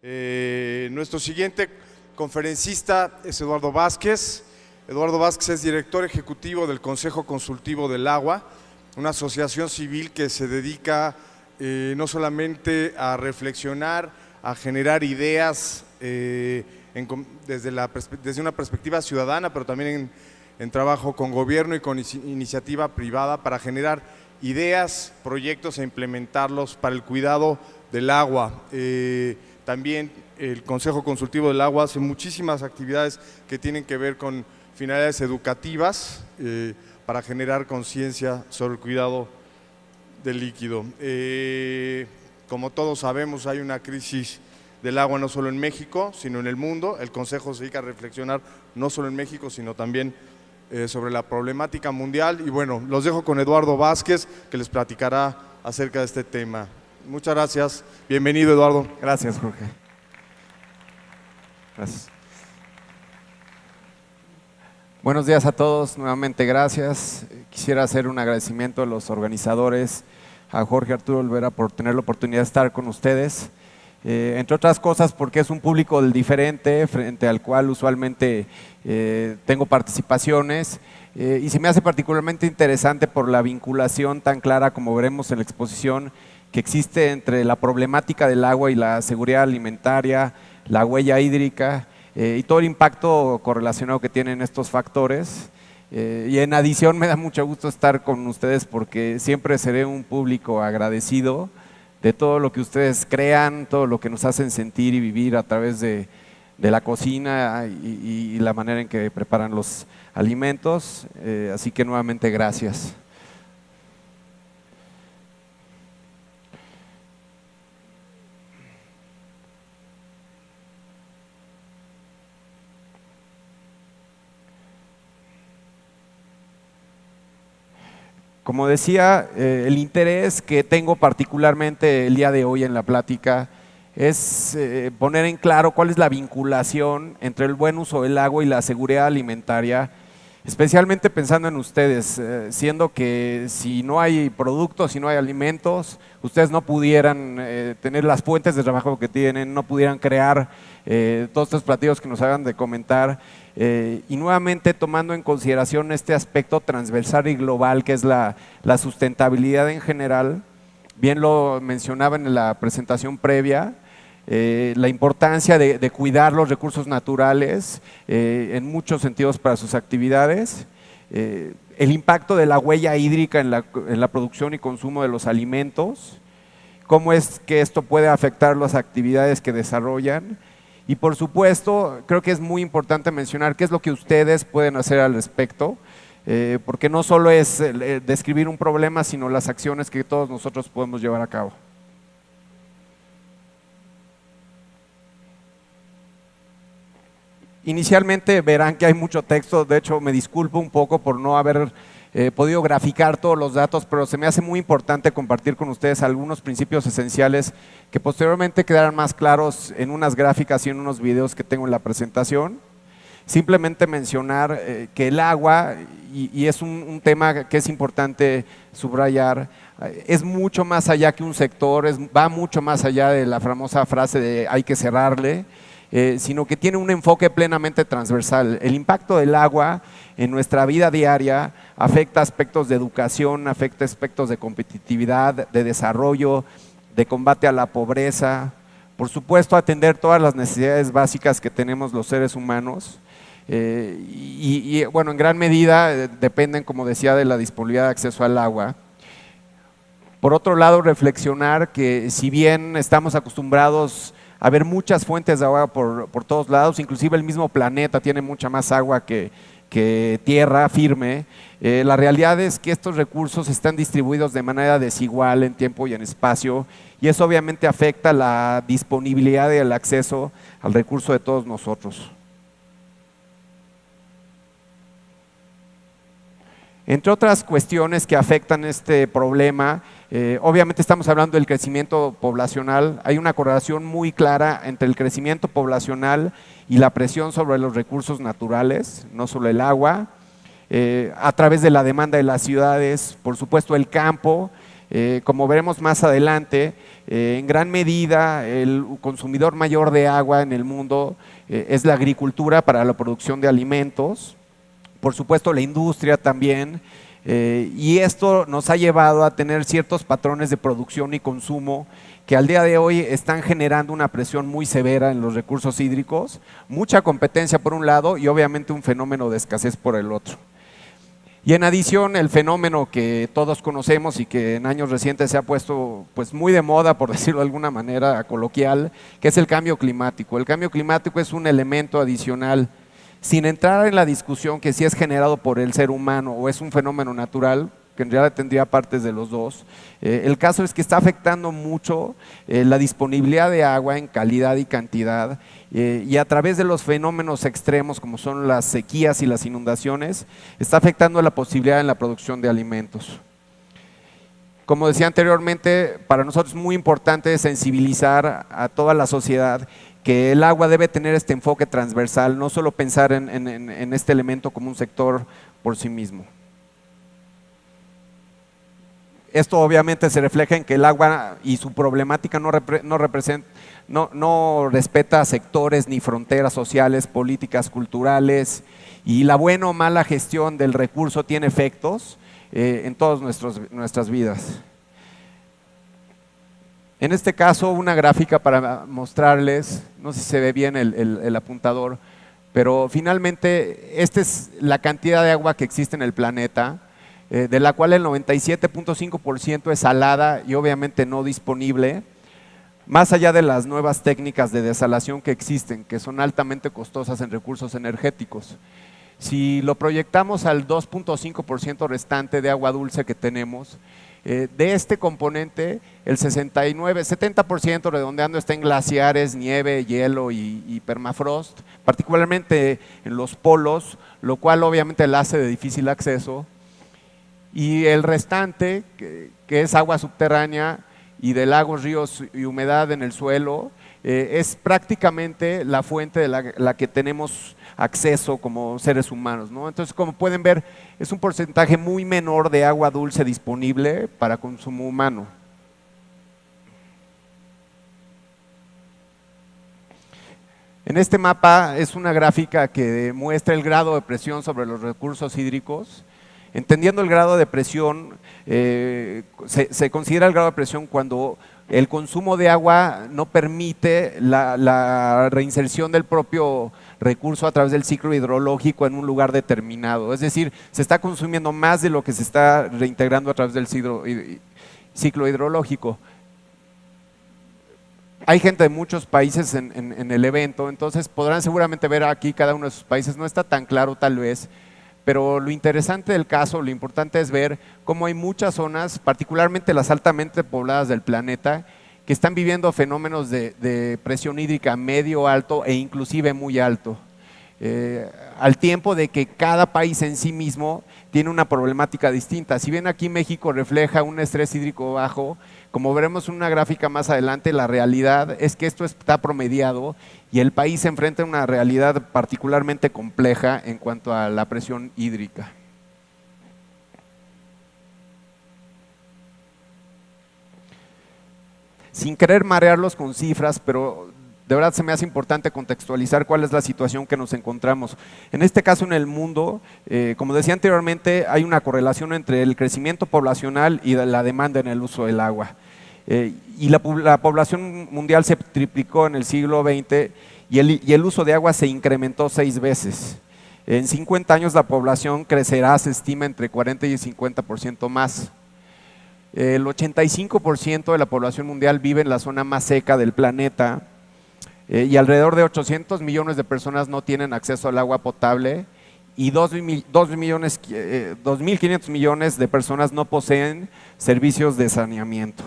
Nuestro siguiente conferencista es Eduardo Vázquez. Eduardo Vázquez es director ejecutivo del Consejo Consultivo del Agua, una asociación civil que se dedica no solamente a reflexionar, a generar ideas desde una perspectiva ciudadana, pero también en trabajo con gobierno y con iniciativa privada para generar ideas, proyectos e implementarlos para el cuidado del agua. También el Consejo Consultivo del Agua hace muchísimas actividades que tienen que ver con finalidades educativas para generar conciencia sobre el cuidado del líquido. Como todos sabemos, hay una crisis del agua no solo en México, sino en el mundo. El Consejo se dedica a reflexionar no solo en México, sino también sobre la problemática mundial. Y bueno, los dejo con Eduardo Vázquez, que les platicará acerca de este tema. Muchas gracias. Bienvenido, Eduardo. Gracias, Jorge. Gracias. Buenos días a todos, nuevamente gracias. Quisiera hacer un agradecimiento a los organizadores, a Jorge Arturo Olvera por tener la oportunidad de estar con ustedes. Entre otras cosas porque es un público diferente frente al cual usualmente tengo participaciones y se me hace particularmente interesante por la vinculación tan clara, como veremos en la exposición, que existe entre la problemática del agua y la seguridad alimentaria, la huella hídrica y todo el impacto correlacionado que tienen estos factores. Y en adición me da mucho gusto estar con ustedes porque siempre seré un público agradecido de todo lo que ustedes crean, todo lo que nos hacen sentir y vivir a través de la cocina y la manera en que preparan los alimentos. Así que nuevamente gracias. Como decía, el interés que tengo particularmente el día de hoy en la plática es poner en claro cuál es la vinculación entre el buen uso del agua y la seguridad alimentaria, especialmente pensando en ustedes, siendo que si no hay productos, si no hay alimentos, ustedes no pudieran tener las fuentes de trabajo que tienen, no pudieran crear todos estos platillos que nos hagan de comentar. Y nuevamente tomando en consideración este aspecto transversal y global que es la sustentabilidad en general, bien lo mencionaba en la presentación previa, la importancia de cuidar los recursos naturales en muchos sentidos para sus actividades, el impacto de la huella hídrica en la producción y consumo de los alimentos, cómo es que esto puede afectar las actividades que desarrollan. Y por supuesto, creo que es muy importante mencionar qué es lo que ustedes pueden hacer al respecto, porque no solo es describir un problema, sino las acciones que todos nosotros podemos llevar a cabo. Inicialmente verán que hay mucho texto, de hecho me disculpo un poco por no haber podido graficar todos los datos, pero se me hace muy importante compartir con ustedes algunos principios esenciales que posteriormente quedarán más claros en unas gráficas y en unos videos que tengo en la presentación. Simplemente mencionar que el agua, y es un tema que es importante subrayar, es mucho más allá que un sector, va mucho más allá de la famosa frase de hay que cerrarle, sino que tiene un enfoque plenamente transversal. El impacto del agua en nuestra vida diaria afecta aspectos de educación, afecta aspectos de competitividad, de desarrollo, de combate a la pobreza, por supuesto atender todas las necesidades básicas que tenemos los seres humanos y bueno, en gran medida dependen, como decía, de la disponibilidad de acceso al agua. Por otro lado, reflexionar que si bien estamos acostumbrados a ver muchas fuentes de agua por todos lados, inclusive el mismo planeta tiene mucha más agua que tierra firme, la realidad es que estos recursos están distribuidos de manera desigual en tiempo y en espacio y eso obviamente afecta la disponibilidad y el acceso al recurso de todos nosotros. Entre otras cuestiones que afectan este problema, obviamente estamos hablando del crecimiento poblacional. Hay una correlación muy clara entre el crecimiento poblacional y la presión sobre los recursos naturales, no solo el agua, a través de la demanda de las ciudades, por supuesto el campo, como veremos más adelante, En gran medida, el consumidor mayor de agua en el mundo es la agricultura para la producción de alimentos, por supuesto la industria también, y esto nos ha llevado a tener ciertos patrones de producción y consumo que al día de hoy están generando una presión muy severa en los recursos hídricos, mucha competencia por un lado y obviamente un fenómeno de escasez por el otro. Y en adición, el fenómeno que todos conocemos y que en años recientes se ha puesto pues, muy de moda, por decirlo de alguna manera coloquial, que es el cambio climático. El cambio climático es un elemento adicional, sin entrar en la discusión que si es generado por el ser humano o es un fenómeno natural, que en realidad tendría partes de los dos. El caso es que está afectando mucho la disponibilidad de agua en calidad y cantidad, y a través de los fenómenos extremos como son las sequías y las inundaciones, está afectando la posibilidad en la producción de alimentos. Como decía anteriormente, para nosotros es muy importante sensibilizar a toda la sociedad que el agua debe tener este enfoque transversal, no solo pensar en este elemento como un sector por sí mismo. Esto obviamente se refleja en que el agua y su problemática no respeta sectores ni fronteras sociales, políticas, culturales, y la buena o mala gestión del recurso tiene efectos en todas nuestras vidas. En este caso, una gráfica para mostrarles, no sé si se ve bien el apuntador, pero finalmente esta es la cantidad de agua que existe en el planeta, de la cual el 97.5% es salada y obviamente no disponible, más allá de las nuevas técnicas de desalación que existen, que son altamente costosas en recursos energéticos. Si lo proyectamos al 2.5% restante de agua dulce que tenemos, de este componente el 70% redondeando está en glaciares, nieve, hielo y permafrost, particularmente en los polos, lo cual obviamente la hace de difícil acceso. Y el restante, que es agua subterránea y de lagos, ríos y humedad en el suelo, es prácticamente la fuente de la que tenemos acceso como seres humanos, ¿no? Entonces, como pueden ver, es un porcentaje muy menor de agua dulce disponible para consumo humano. En este mapa es una gráfica que muestra el grado de presión sobre los recursos hídricos. Entendiendo el grado de presión, se considera el grado de presión cuando el consumo de agua no permite la reinserción del propio recurso a través del ciclo hidrológico en un lugar determinado. Es decir, se está consumiendo más de lo que se está reintegrando a través del ciclo hidrológico. Hay gente de muchos países en el evento, entonces podrán seguramente ver aquí cada uno de sus países. No está tan claro tal vez, pero lo interesante del caso, lo importante es ver cómo hay muchas zonas, particularmente las altamente pobladas del planeta, que están viviendo fenómenos de presión hídrica medio, alto e inclusive muy alto. Al tiempo de que cada país en sí mismo tiene una problemática distinta. Si bien aquí México refleja un estrés hídrico bajo, como veremos en una gráfica más adelante, la realidad es que esto está promediado y el país se enfrenta a una realidad particularmente compleja en cuanto a la presión hídrica. Sin querer marearlos con cifras, pero de verdad se me hace importante contextualizar cuál es la situación que nos encontramos. En este caso en el mundo, como decía anteriormente, hay una correlación entre el crecimiento poblacional y la demanda en el uso del agua. Y la población mundial se triplicó en el siglo XX y el uso de agua se incrementó 6 veces. En 50 años la población crecerá, se estima, entre 40 y 50% más. El 85% de la población mundial vive en la zona más seca del planeta, y alrededor de 800 millones de personas no tienen acceso al agua potable y 2.500 millones de personas no poseen servicios de saneamiento.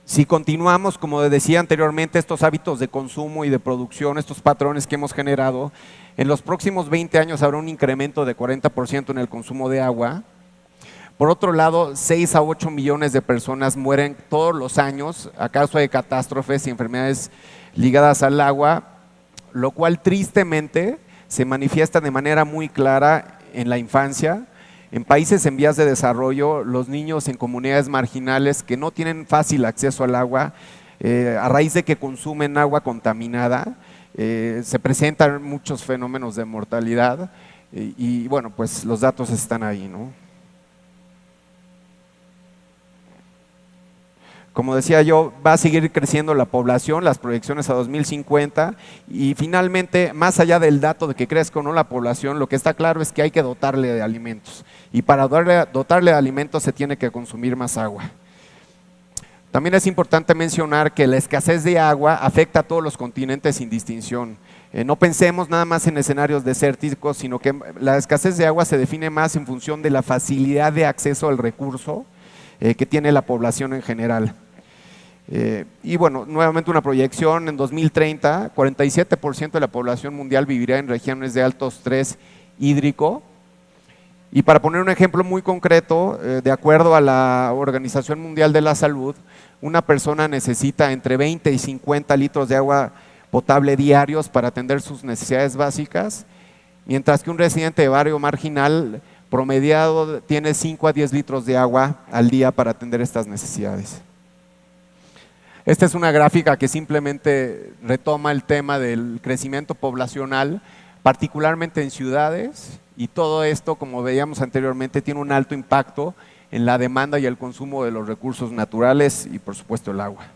Si continuamos, como decía anteriormente, estos hábitos de consumo y de producción, estos patrones que hemos generado, en los próximos 20 años habrá un incremento de 40% en el consumo de agua. Por otro lado, 6 a 8 millones de personas mueren todos los años a causa de catástrofes y enfermedades ligadas al agua, lo cual tristemente se manifiesta de manera muy clara en la infancia, En países en vías de desarrollo, los niños en comunidades marginales que no tienen fácil acceso al agua, a raíz de que consumen agua contaminada, se presentan muchos fenómenos de mortalidad y bueno, pues los datos están ahí, ¿no? Como decía yo, va a seguir creciendo la población, las proyecciones a 2050 y finalmente, más allá del dato de que crezca o no la población, lo que está claro es que hay que dotarle de alimentos y para dotarle de alimentos se tiene que consumir más agua. También es importante mencionar que la escasez de agua afecta a todos los continentes sin distinción. No pensemos nada más en escenarios desérticos, sino que la escasez de agua se define más en función de la facilidad de acceso al recurso que tiene la población en general. Y bueno, nuevamente una proyección, en 2030, 47% de la población mundial vivirá en regiones de alto estrés hídrico. Y para poner un ejemplo muy concreto, de acuerdo a la Organización Mundial de la Salud, una persona necesita entre 20 y 50 litros de agua potable diarios para atender sus necesidades básicas, mientras que un residente de barrio marginal promediado tiene 5 a 10 litros de agua al día para atender estas necesidades. Esta es una gráfica que simplemente retoma el tema del crecimiento poblacional, particularmente en ciudades, y todo esto, como veíamos anteriormente, tiene un alto impacto en la demanda y el consumo de los recursos naturales y por supuesto el agua.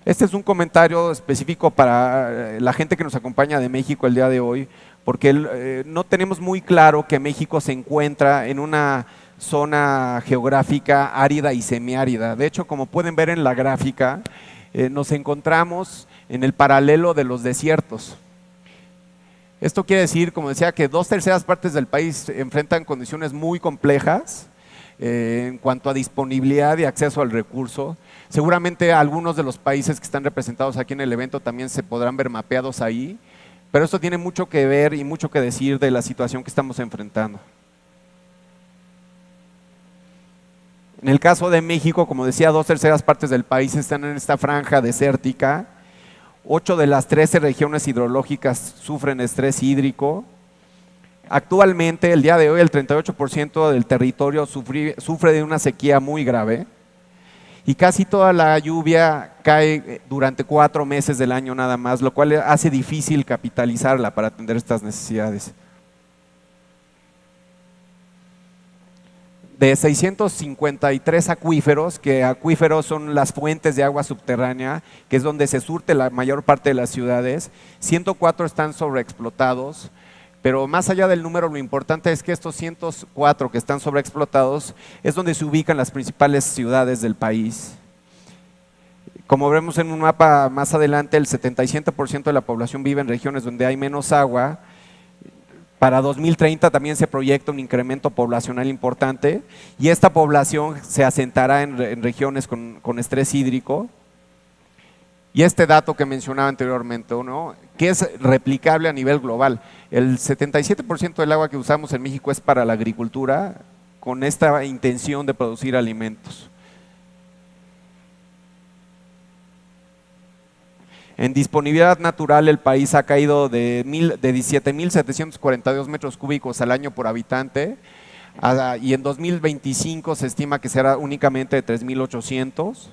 Este es un comentario específico para la gente que nos acompaña de México el día de hoy, porque no tenemos muy claro que México se encuentra en una zona geográfica árida y semiárida. De hecho, como pueden ver en la gráfica, nos encontramos en el paralelo de los desiertos. Esto quiere decir, como decía, que 2/3 partes del país enfrentan condiciones muy complejas en cuanto a disponibilidad y acceso al recurso. Seguramente algunos de los países que están representados aquí en el evento también se podrán ver mapeados ahí, pero esto tiene mucho que ver y mucho que decir de la situación que estamos enfrentando. En el caso de México, como decía, 2/3 partes del país están en esta franja desértica. 8 de las 13 regiones hidrológicas sufren estrés hídrico. Actualmente, el día de hoy, el 38% del territorio sufre de una sequía muy grave y casi toda la lluvia cae durante 4 meses del año nada más, lo cual hace difícil capitalizarla para atender estas necesidades. De 653 acuíferos, que acuíferos son las fuentes de agua subterránea, que es donde se surte la mayor parte de las ciudades, 104 están sobreexplotados, pero más allá del número, lo importante es que estos 104 que están sobreexplotados es donde se ubican las principales ciudades del país. Como vemos en un mapa más adelante, el 77% de la población vive en regiones donde hay menos agua. Para 2030 también se proyecta un incremento poblacional importante y esta población se asentará en regiones con estrés hídrico. Y este dato que mencionaba anteriormente, ¿no?, que es replicable a nivel global. El 77% del agua que usamos en México es para la agricultura con esta intención de producir alimentos. En disponibilidad natural el país ha caído de 17.742 metros cúbicos al año por habitante y en 2025 se estima que será únicamente de 3.800.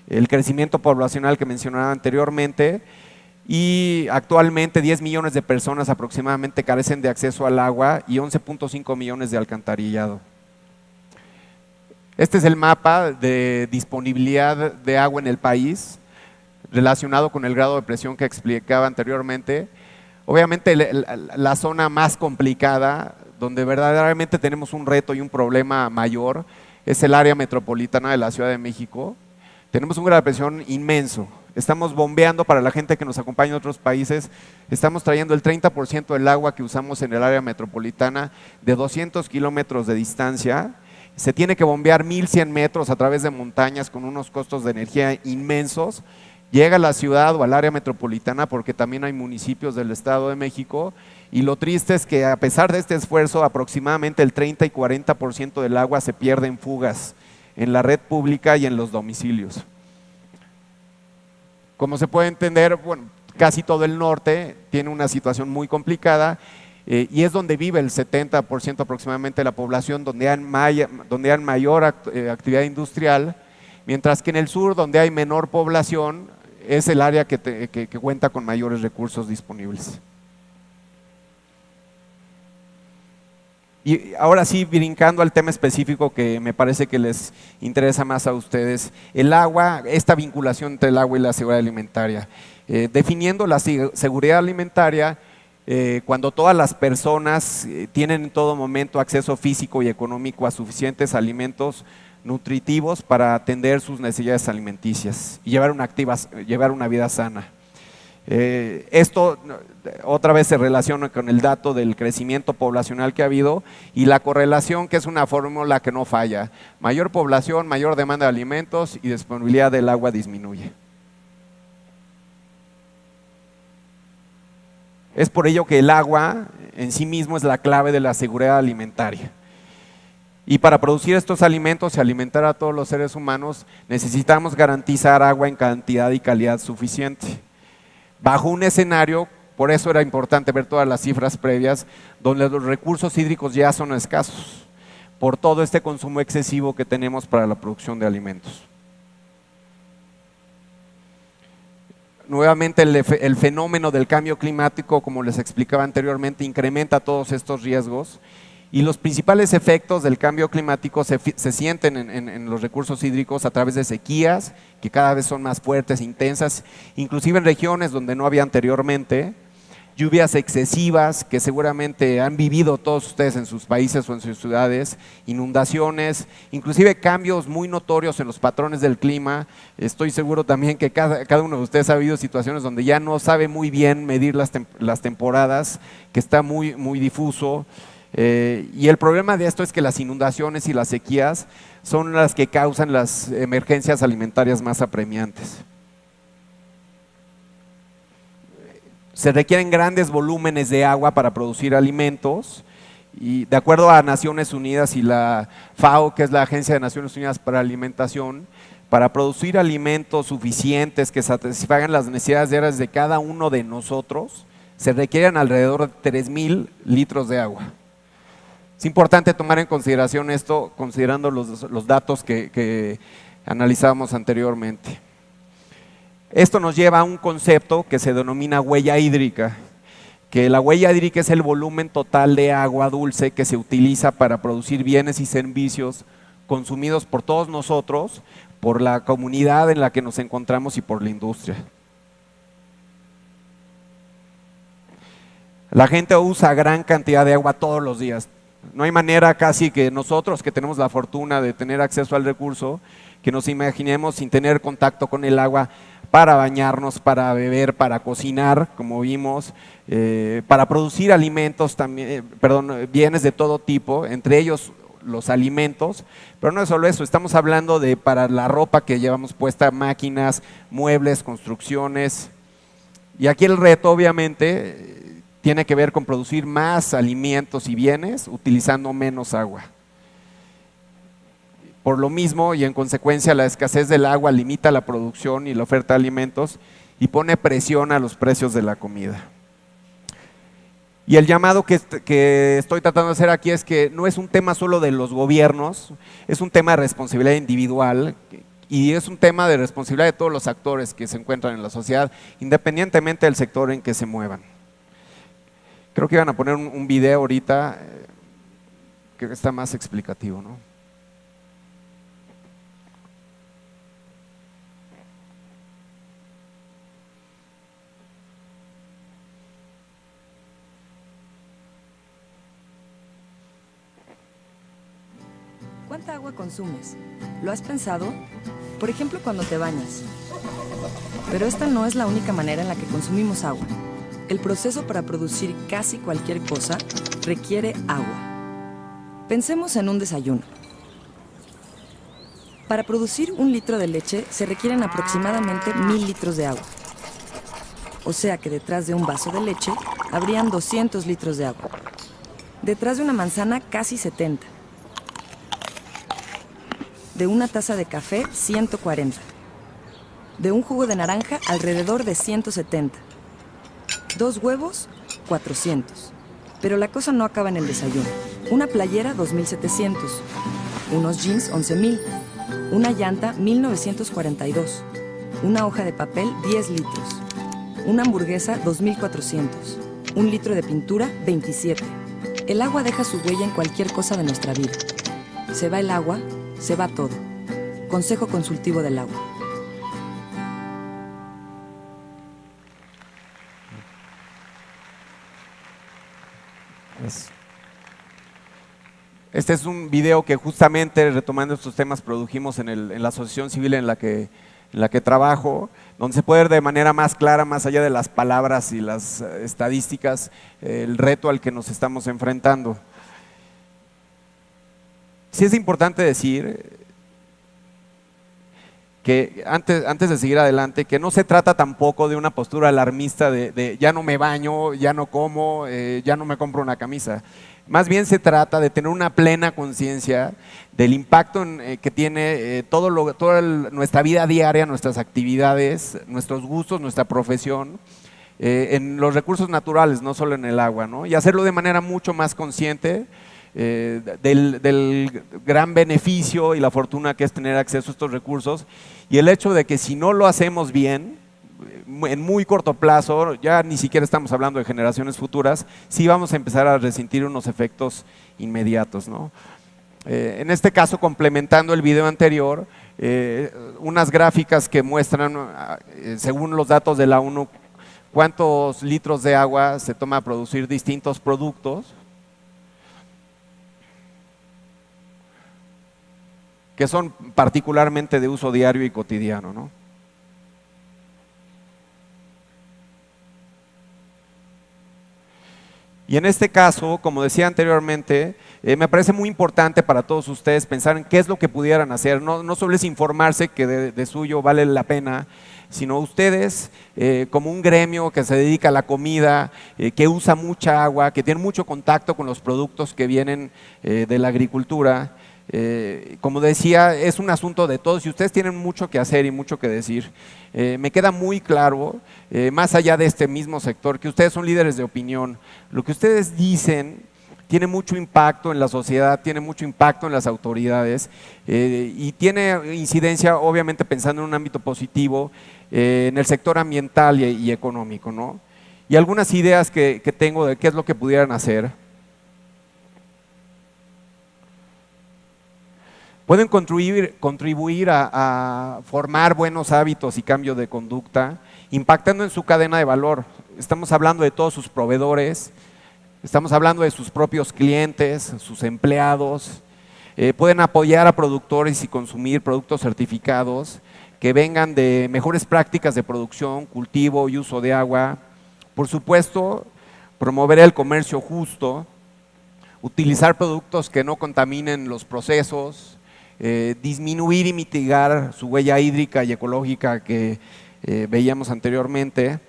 El crecimiento poblacional que mencionaba anteriormente y actualmente 10 millones de personas aproximadamente carecen de acceso al agua y 11.5 millones de alcantarillado. Este es el mapa de disponibilidad de agua en el país, relacionado con el grado de presión que explicaba anteriormente. Obviamente la zona más complicada, donde verdaderamente tenemos un reto y un problema mayor, es el área metropolitana de la Ciudad de México. Tenemos un grado de presión inmenso. Estamos bombeando, para la gente que nos acompaña en otros países, estamos trayendo el 30% del agua que usamos en el área metropolitana de 200 kilómetros de distancia. Se tiene que bombear 1.100 metros a través de montañas con unos costos de energía inmensos. Llega a la ciudad o al área metropolitana porque también hay municipios del Estado de México y lo triste es que a pesar de este esfuerzo aproximadamente el 30 y 40% del agua se pierde en fugas en la red pública y en los domicilios. Como se puede entender, bueno, casi todo el norte tiene una situación muy complicada. y es donde vive el 70% aproximadamente de la población, donde hay mayor actividad industrial, mientras que en el sur, donde hay menor población, es el área que cuenta con mayores recursos disponibles. Y ahora sí, brincando al tema específico que me parece que les interesa más a ustedes, el agua, esta vinculación entre el agua y la seguridad alimentaria. Definiendo la seguridad alimentaria, cuando todas las personas tienen en todo momento acceso físico y económico a suficientes alimentos nutritivos para atender sus necesidades alimenticias y llevar una vida sana. Esto otra vez se relaciona con el dato del crecimiento poblacional que ha habido y la correlación, que es una fórmula que no falla. Mayor población, mayor demanda de alimentos y disponibilidad del agua disminuye. Es por ello que el agua en sí mismo es la clave de la seguridad alimentaria. Y para producir estos alimentos y alimentar a todos los seres humanos, necesitamos garantizar agua en cantidad y calidad suficiente. Bajo un escenario, por eso era importante ver todas las cifras previas, donde los recursos hídricos ya son escasos, por todo este consumo excesivo que tenemos para la producción de alimentos. Nuevamente el fenómeno del cambio climático, como les explicaba anteriormente, incrementa todos estos riesgos y los principales efectos del cambio climático se sienten en los recursos hídricos a través de sequías, que cada vez son más fuertes e intensas, inclusive en regiones donde no había anteriormente, lluvias excesivas que seguramente han vivido todos ustedes en sus países o en sus ciudades, inundaciones, inclusive cambios muy notorios en los patrones del clima. Estoy seguro también que cada uno de ustedes ha vivido situaciones donde ya no sabe muy bien medir las temporadas, que está muy difuso. Y el problema de esto es que las inundaciones y las sequías son las que causan las emergencias alimentarias más apremiantes. Se requieren grandes volúmenes de agua para producir alimentos y de acuerdo a Naciones Unidas y la FAO, que es la Agencia de Naciones Unidas para la Alimentación, para producir alimentos suficientes que satisfagan las necesidades diarias de cada uno de nosotros, se requieren alrededor de 3,000 litros de agua. Es importante tomar en consideración esto, considerando los datos que analizábamos anteriormente. Esto nos lleva a un concepto que se denomina huella hídrica, que la huella hídrica es el volumen total de agua dulce que se utiliza para producir bienes y servicios consumidos por todos nosotros, por la comunidad en la que nos encontramos y por la industria. La gente usa gran cantidad de agua todos los días. No hay manera casi que nosotros, que tenemos la fortuna de tener acceso al recurso, que nos imaginemos sin tener contacto con el agua para bañarnos, para beber, para cocinar, como vimos, para producir alimentos también, bienes de todo tipo, entre ellos los alimentos, pero no es solo eso, estamos hablando de para la ropa que llevamos puesta, máquinas, muebles, construcciones, y aquí el reto obviamente tiene que ver con producir más alimentos y bienes utilizando menos agua. Por lo mismo y en consecuencia la escasez del agua limita la producción y la oferta de alimentos y pone presión a los precios de la comida. Y el llamado que estoy tratando de hacer aquí es que no es un tema solo de los gobiernos, es un tema de responsabilidad individual y es un tema de responsabilidad de todos los actores que se encuentran en la sociedad, independientemente del sector en que se muevan. Creo que iban a poner un video ahorita que está más explicativo, ¿no? ¿Cuánta agua consumes? ¿Lo has pensado? Por ejemplo, cuando te bañas. Pero esta no es la única manera en la que consumimos agua. El proceso para producir casi cualquier cosa requiere agua. Pensemos en un desayuno. Para producir 1 litro de leche se requieren aproximadamente 1,000 litros de agua. O sea que detrás de un vaso de leche habrían 200 litros de agua. Detrás de una manzana, casi 70. De una taza de café, 140. De un jugo de naranja, alrededor de 170. 2 huevos, 400. Pero la cosa no acaba en el desayuno. Una playera, 2,700. Unos jeans, 11,000. Una llanta, 1,942. Una hoja de papel, 10 litros. Una hamburguesa, 2,400. Un litro de pintura, 27. El agua deja su huella en cualquier cosa de nuestra vida. Se va el agua, se va todo. Consejo Consultivo del Agua. Este es un video que justamente retomando estos temas produjimos en la asociación civil en la que trabajo, donde se puede ver de manera más clara, más allá de las palabras y las estadísticas, el reto al que nos estamos enfrentando. Sí es importante decir que antes de seguir adelante, que no se trata tampoco de una postura alarmista de ya no me baño, ya no como, ya no me compro una camisa. Más bien se trata de tener una plena conciencia del impacto que tiene toda nuestra vida diaria, nuestras actividades, nuestros gustos, nuestra profesión, en los recursos naturales, no solo en el agua, ¿no? Y hacerlo de manera mucho más consciente del gran beneficio y la fortuna que es tener acceso a estos recursos, y el hecho de que si no lo hacemos bien, en muy corto plazo, ya ni siquiera estamos hablando de generaciones futuras, sí vamos a empezar a resentir unos efectos inmediatos, ¿no? En este caso, complementando el video anterior, unas gráficas que muestran, según los datos de la ONU, cuántos litros de agua se toma a producir distintos productos, que son particularmente de uso diario y cotidiano, ¿no? Y en este caso, como decía anteriormente, me parece muy importante para todos ustedes pensar en qué es lo que pudieran hacer. No solo es informarse que de suyo vale la pena, sino ustedes como un gremio que se dedica a la comida, que usa mucha agua, que tiene mucho contacto con los productos que vienen de la agricultura. Como decía, es un asunto de todos y ustedes tienen mucho que hacer y mucho que decir. Me queda muy claro, más allá de este mismo sector, que ustedes son líderes de opinión. Lo que ustedes dicen tiene mucho impacto en la sociedad, tiene mucho impacto en las autoridades y tiene incidencia, obviamente pensando en un ámbito positivo, en el sector ambiental y económico, ¿no? Y algunas ideas que tengo de qué es lo que pudieran hacer. Pueden contribuir a formar buenos hábitos y cambio de conducta, impactando en su cadena de valor. Estamos hablando de todos sus proveedores, estamos hablando de sus propios clientes, sus empleados. Pueden apoyar a productores y consumir productos certificados que vengan de mejores prácticas de producción, cultivo y uso de agua. Por supuesto, promover el comercio justo, utilizar productos que no contaminen los procesos, disminuir y mitigar su huella hídrica y ecológica que veíamos anteriormente,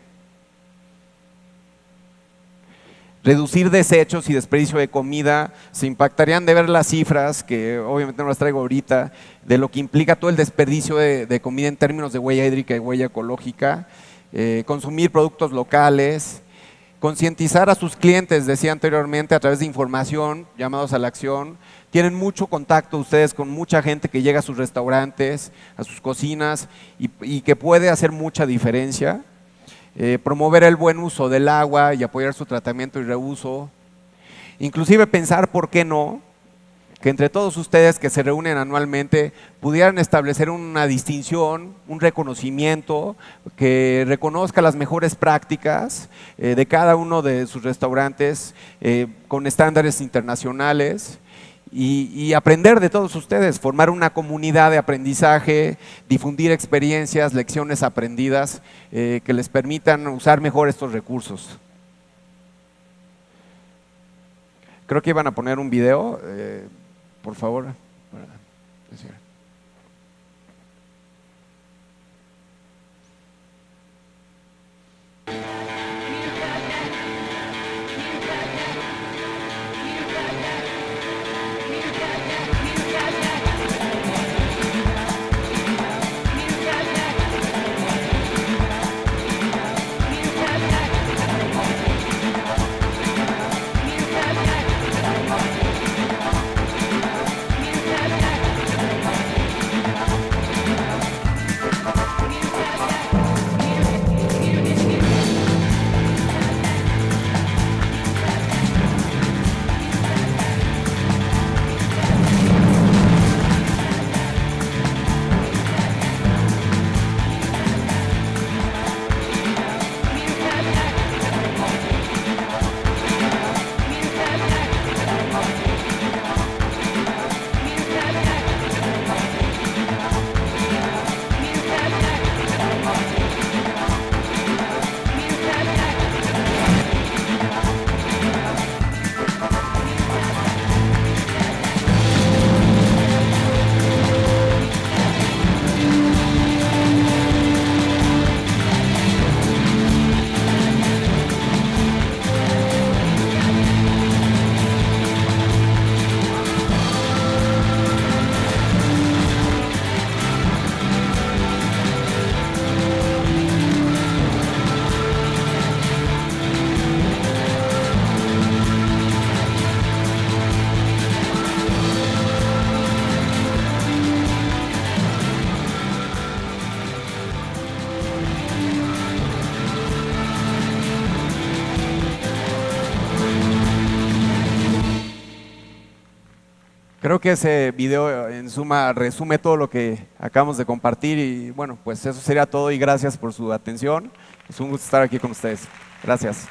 reducir desechos y desperdicio de comida. Se impactarían de ver las cifras, que obviamente no las traigo ahorita, de lo que implica todo el desperdicio de comida en términos de huella hídrica y huella ecológica, consumir productos locales, concientizar a sus clientes, decía anteriormente, a través de información, llamados a la acción. Tienen mucho contacto ustedes con mucha gente que llega a sus restaurantes, a sus cocinas y que puede hacer mucha diferencia. Promover el buen uso del agua y apoyar su tratamiento y reuso. Inclusive pensar, ¿por qué no?, que entre todos ustedes que se reúnen anualmente pudieran establecer una distinción, un reconocimiento que reconozca las mejores prácticas de cada uno de sus restaurantes con estándares internacionales. Y aprender de todos ustedes, formar una comunidad de aprendizaje, difundir experiencias, lecciones aprendidas que les permitan usar mejor estos recursos. Creo que iban a poner un video, por favor. Creo que ese video en suma resume todo lo que acabamos de compartir y bueno, pues eso sería todo y gracias por su atención. Es un gusto estar aquí con ustedes. Gracias.